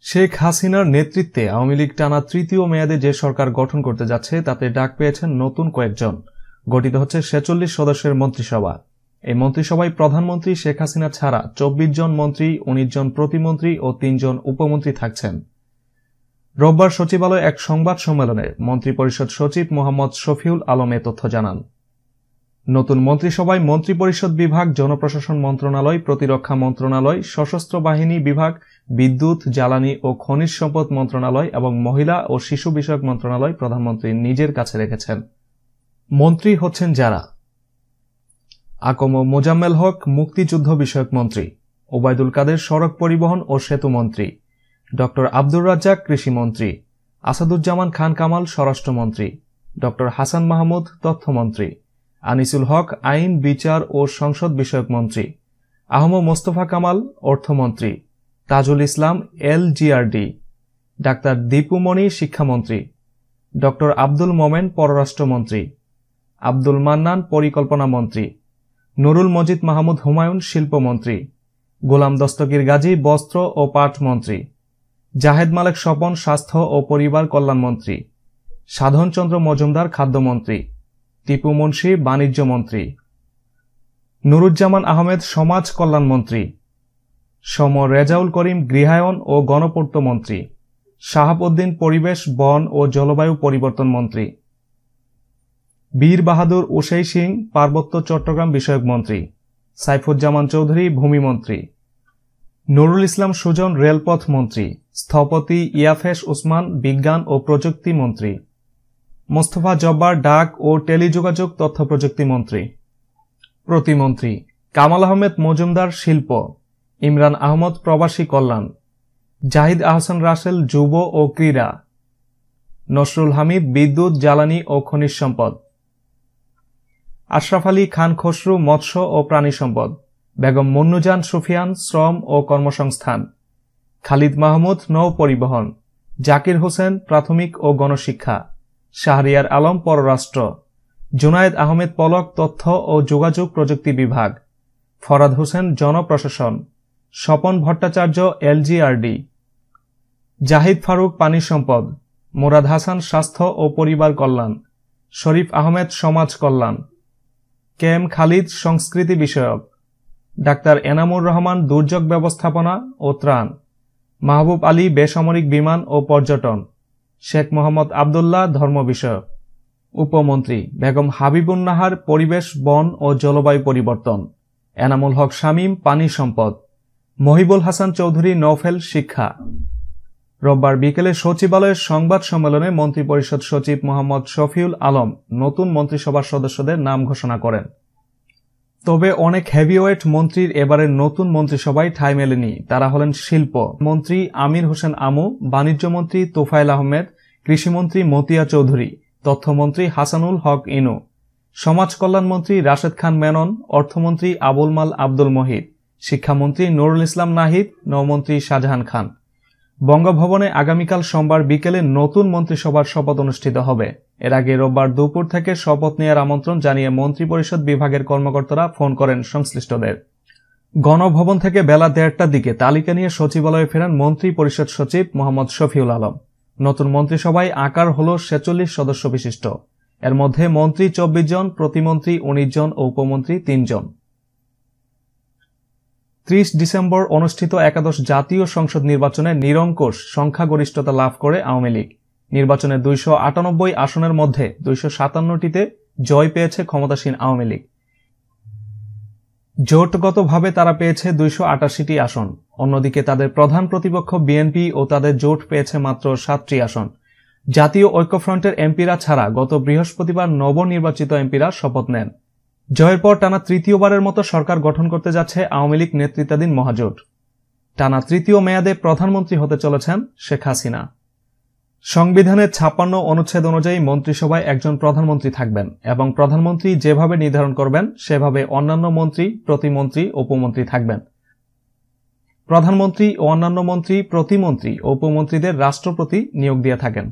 শেখ হাসিনার নেতৃত্বে আওয়ামী লীগ টানা তৃতীয় মেয়াদে যে সরকার গঠন করতে যাচ্ছে তাতে ডাক পেয়েছেন নতুন কয়েকজন। গঠিত হচ্ছে 46 সদস্যের মন্ত্রিসভা। এই মন্ত্রিসভায় প্রধানমন্ত্রী শেখ হাসিনা ছাড়া 24 জন মন্ত্রী, 19 জন প্রতিমন্ত্রী ও 3 জন উপমন্ত্রী থাকছেন। রোববার সচিবালয়ে এক সংবাদ সম্মেলনে মন্ত্রিপরিষদ সচিব মোহাম্মদ শফিউল আলম এ তথ্য জানান। নতুন মন্ত্রিসভায় মন্ত্রিপরিষদ বিভাগ, জনপ্রশাসন মন্ত্রণালয়, প্রতিরক্ষা মন্ত্রণালয়, সশস্ত্র বাহিনী বিভাগ, বিদ্যুৎ, জ্বালানি ও খনিজ সম্পদ মন্ত্রণালয় এবং মহিলা ও শিশু বিষয়ক মন্ত্রণালয় প্রধানমন্ত্রী নিজের কাছে রেখেছেন। মন্ত্রী হচ্ছেন যারা: আকম মোজাম্মেল হক মুক্তিযুদ্ধ বিষয়ক মন্ত্রী, ওবায়দুল কাদের সড়ক পরিবহন ও সেতু মন্ত্রী, ড আব্দুর রাজ্জাক কৃষিমন্ত্রী, আসাদুজ্জামান খান কামাল স্বরাষ্ট্রমন্ত্রী, ড হাসান মাহমুদ তথ্যমন্ত্রী, আনিসুল হক আইন, বিচার ও সংসদ বিষয়ক মন্ত্রী, আহম মোস্তফা কামাল অর্থমন্ত্রী, তাজুল ইসলাম LGRD, ডাক্তার দীপু মনি শিক্ষামন্ত্রী, ড আব্দুল মোমেন পররাষ্ট্রমন্ত্রী, আব্দুল মান্নান পরিকল্পনা মন্ত্রী, নুরুল মজিদ মাহমুদ হুমায়ুন শিল্পমন্ত্রী, গোলাম দস্তগীর গাজী বস্ত্র ও পাট মন্ত্রী, জাহেদ মালেক স্বপন স্বাস্থ্য ও পরিবার কল্যাণ মন্ত্রী, সাধন চন্দ্র মজুমদার খাদ্যমন্ত্রী, টিপু মুন্সি বাণিজ্য মন্ত্রী, নুরুজ্জামান আহমেদ সমাজ কল্যাণ মন্ত্রী, সম রেজাউল করিম গৃহায়ন ও গণপূর্ত মন্ত্রী, শাহাব উদ্দিন পরিবেশ, বন ও জলবায়ু পরিবর্তন মন্ত্রী, বীর বাহাদুর উসেই সিং পার্বত্য চট্টগ্রাম বিষয়ক মন্ত্রী, সাইফুজ্জামান চৌধুরী ভূমিমন্ত্রী, নুরুল ইসলাম সুজন রেলপথ মন্ত্রী, স্থপতি ইয়াফেস উসমান বিজ্ঞান ও প্রযুক্তি মন্ত্রী, মোস্তফা জব্বার ডাক ও টেলিযোগাযোগ তথ্য প্রযুক্তি মন্ত্রী। প্রতিমন্ত্রী: কামাল আহমেদ মজুমদার শিল্প, ইমরান আহমদ প্রবাসী কল্যাণ, জাহিদ আহসান রাসেল যুব ও ক্রীড়া, নসরুল হামিদ বিদ্যুৎ, জ্বালানি ও খনিজ সম্পদ, আশরাফ আলী খান খসরু মৎস্য ও প্রাণী সম্পদ, বেগম মুন্নুজান সুফিয়ান শ্রম ও কর্মসংস্থান, খালিদ মাহমুদ নৌ পরিবহন, জাকির হোসেন প্রাথমিক ও গণশিক্ষা, শাহরিয়ার আলম পররাষ্ট্র, জুনায়েদ আহমেদ পলক তথ্য ও যোগাযোগ প্রযুক্তি বিভাগ, ফরাদ হোসেন জনপ্রশাসন, স্বপন ভট্টাচার্য LGRD, জাহিদ ফারুক পানি সম্পদ, মুরাদ হাসান স্বাস্থ্য ও পরিবার কল্যাণ, শরীফ আহমেদ সমাজ কল্যাণ, KM খালিদ সংস্কৃতি বিষয়ক, ডাক্তার এনামুর রহমান দুর্যোগ ব্যবস্থাপনা ও ত্রাণ, মাহবুব আলী বেসামরিক বিমান ও পর্যটন, শেখ মোহাম্মদ আবদুল্লাহ ধর্ম বিষয়ক। উপমন্ত্রী: বেগম হাবিবুন নাহার পরিবেশ, বন ও জলবায়ু পরিবর্তন, এনামুল হক শামীম পানি সম্পদ, মহিবুল হাসান চৌধুরী নওফেল শিক্ষা। রোববার বিকেলে সচিবালয়ের সংবাদ সম্মেলনে মন্ত্রিপরিষদ সচিব মোহাম্মদ শফিউল আলম নতুন মন্ত্রিসভার সদস্যদের নাম ঘোষণা করেন। তবে অনেক হেভিওয়েট মন্ত্রীর এবারের নতুন মন্ত্রিসভায় ঠাঁই মেলেনি। তারা হলেন শিল্প মন্ত্রী আমির হোসেন আমু, বাণিজ্য মন্ত্রী তোফায়েল আহমেদ, কৃষিমন্ত্রী মতিয়া চৌধুরী, তথ্যমন্ত্রী হাসানুল হক ইনু, সমাজ কল্যাণ মন্ত্রী রাশেদ খান মেনন, অর্থমন্ত্রী আবুল মাল আব্দুল মহিদ, শিক্ষামন্ত্রী নুরুল ইসলাম নাহিদ, নৌমন্ত্রী শাহজাহান খান। বঙ্গভবনে আগামীকাল সোমবার বিকেলে নতুন মন্ত্রিসভার শপথ অনুষ্ঠিত হবে। এর আগে রোববার দুপুর থেকে শপথ নেওয়ার আমন্ত্রণ জানিয়ে মন্ত্রিপরিষদ বিভাগের কর্মকর্তারা ফোন করেন সংশ্লিষ্টদের। গণভবন থেকে বেলা 1:30টার দিকে তালিকা নিয়ে সচিবালয়ে ফেরেন মন্ত্রিপরিষদ সচিব মোহাম্মদ শফিউল আলম। নতুন মন্ত্রিসভায় আকার হল 46 সদস্য বিশিষ্ট। এর মধ্যে মন্ত্রী 24 জন, প্রতিমন্ত্রী 19 জন ও উপমন্ত্রী 3 জন। 30 ডিসেম্বর অনুষ্ঠিত একাদশ জাতীয় সংসদ নির্বাচনে নিরঙ্কুশ সংখ্যাগরিষ্ঠতা লাভ করে আওয়ামী লীগ। নির্বাচনে 298 আসনের মধ্যে 257টিতে জয় পেয়েছে ক্ষমতাসীন আওয়ামী লীগ। জোটগতভাবে তারা পেয়েছে 288টি আসন। অন্যদিকে তাদের প্রধান প্রতিপক্ষ বিএনপি ও তাদের জোট পেয়েছে মাত্র 7টি আসন। জাতীয় ঐক্যফ্রন্টের এমপিরা ছাড়া গত বৃহস্পতিবার নবনির্বাচিত এমপিরা শপথ নেন। জয়ের পর টানা তৃতীয়বারের মতো সরকার গঠন করতে যাচ্ছে আওয়ামী লীগ নেতৃত্বাধীন মহাজোট। টানা তৃতীয় মেয়াদে প্রধানমন্ত্রী হতে চলেছেন শেখ হাসিনা। সংবিধানের 56 অনুচ্ছেদ অনুযায়ী মন্ত্রিসভায় একজন প্রধানমন্ত্রী থাকবেন এবং প্রধানমন্ত্রী যেভাবে নির্ধারণ করবেন সেভাবে অন্যান্য মন্ত্রী, প্রতিমন্ত্রী, উপমন্ত্রী থাকবেন। প্রধানমন্ত্রী ও অন্যান্য মন্ত্রী, প্রতিমন্ত্রী ও উপমন্ত্রীদের রাষ্ট্রপতি নিয়োগ দিয়ে থাকেন।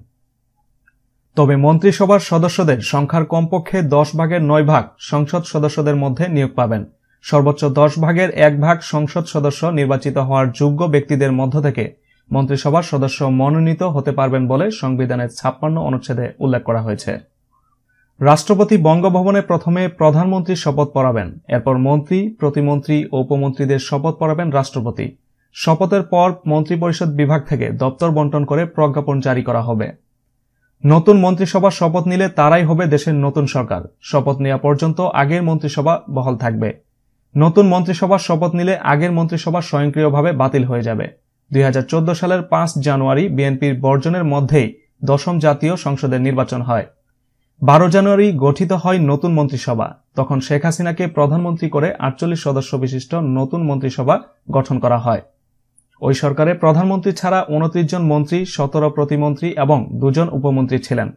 তবে মন্ত্রিসভার সদস্যদের সংখ্যার কমপক্ষে 10/9 সংসদ সদস্যদের মধ্যে নিয়োগ পাবেন। সর্বোচ্চ 10 ভাগের 1 ভাগ সংসদ সদস্য নির্বাচিত হওয়ার যোগ্য ব্যক্তিদের মধ্য থেকে মন্ত্রিসভার সদস্য মনোনীত হতে পারবেন বলে সংবিধানের 56 অনুচ্ছেদে উল্লেখ করা হয়েছে। রাষ্ট্রপতি বঙ্গভবনে প্রথমে প্রধানমন্ত্রী শপথ পড়াবেন, এরপর মন্ত্রী, প্রতিমন্ত্রী ও উপমন্ত্রীদের শপথ পড়াবেন রাষ্ট্রপতি। শপথের পর মন্ত্রিপরিষদ বিভাগ থেকে দপ্তর বণ্টন করে প্রজ্ঞাপন জারি করা হবে। নতুন মন্ত্রিসভা শপথ নিলে তারাই হবে দেশের নতুন সরকার। শপথ নেওয়া পর্যন্ত আগের মন্ত্রিসভা বহাল থাকবে। নতুন মন্ত্রিসভার শপথ নিলে আগের মন্ত্রিসভা স্বয়ংক্রিয়ভাবে বাতিল হয়ে যাবে। 2014 সালের 5 জানুয়ারি বিএনপির বর্জনের মধ্যেই 10ম জাতীয় সংসদের নির্বাচন হয়। 12 জানুয়ারি গঠিত হয় নতুন মন্ত্রিসভা। তখন শেখ হাসিনাকে প্রধানমন্ত্রী করে 48 সদস্য বিশিষ্ট নতুন মন্ত্রিসভা গঠন করা হয়। ওই সরকারে প্রধানমন্ত্রী ছাড়া 29 জন মন্ত্রী, 17 প্রতিমন্ত্রী এবং 2 জন উপমন্ত্রী ছিলেন।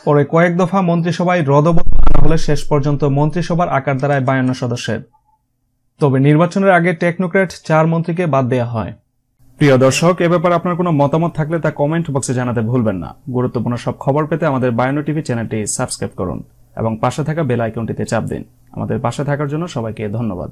পরে কয়েক দফা মন্ত্রিসভায় রদবদল আনা হলে শেষ পর্যন্ত মন্ত্রিসভার আকার দাঁড়ায় 52 সদস্যের। তবে নির্বাচনের আগে টেকনোক্র্যাট 4 মন্ত্রীকে বাদ দেওয়া হয়। প্রিয় দর্শক, এ ব্যাপারে আপনার কোনো মতামত থাকলে তা কমেন্ট বক্সে জানাতে ভুলবেন না। গুরুত্বপূর্ণ সব খবর পেতে আমাদের বায়ানো টিভি চ্যানেলটি সাবস্ক্রাইব করুন এবং পাশে থাকা বেল আইকনটিতে চাপ দিন। আমাদের পাশে থাকার জন্য সবাইকে ধন্যবাদ।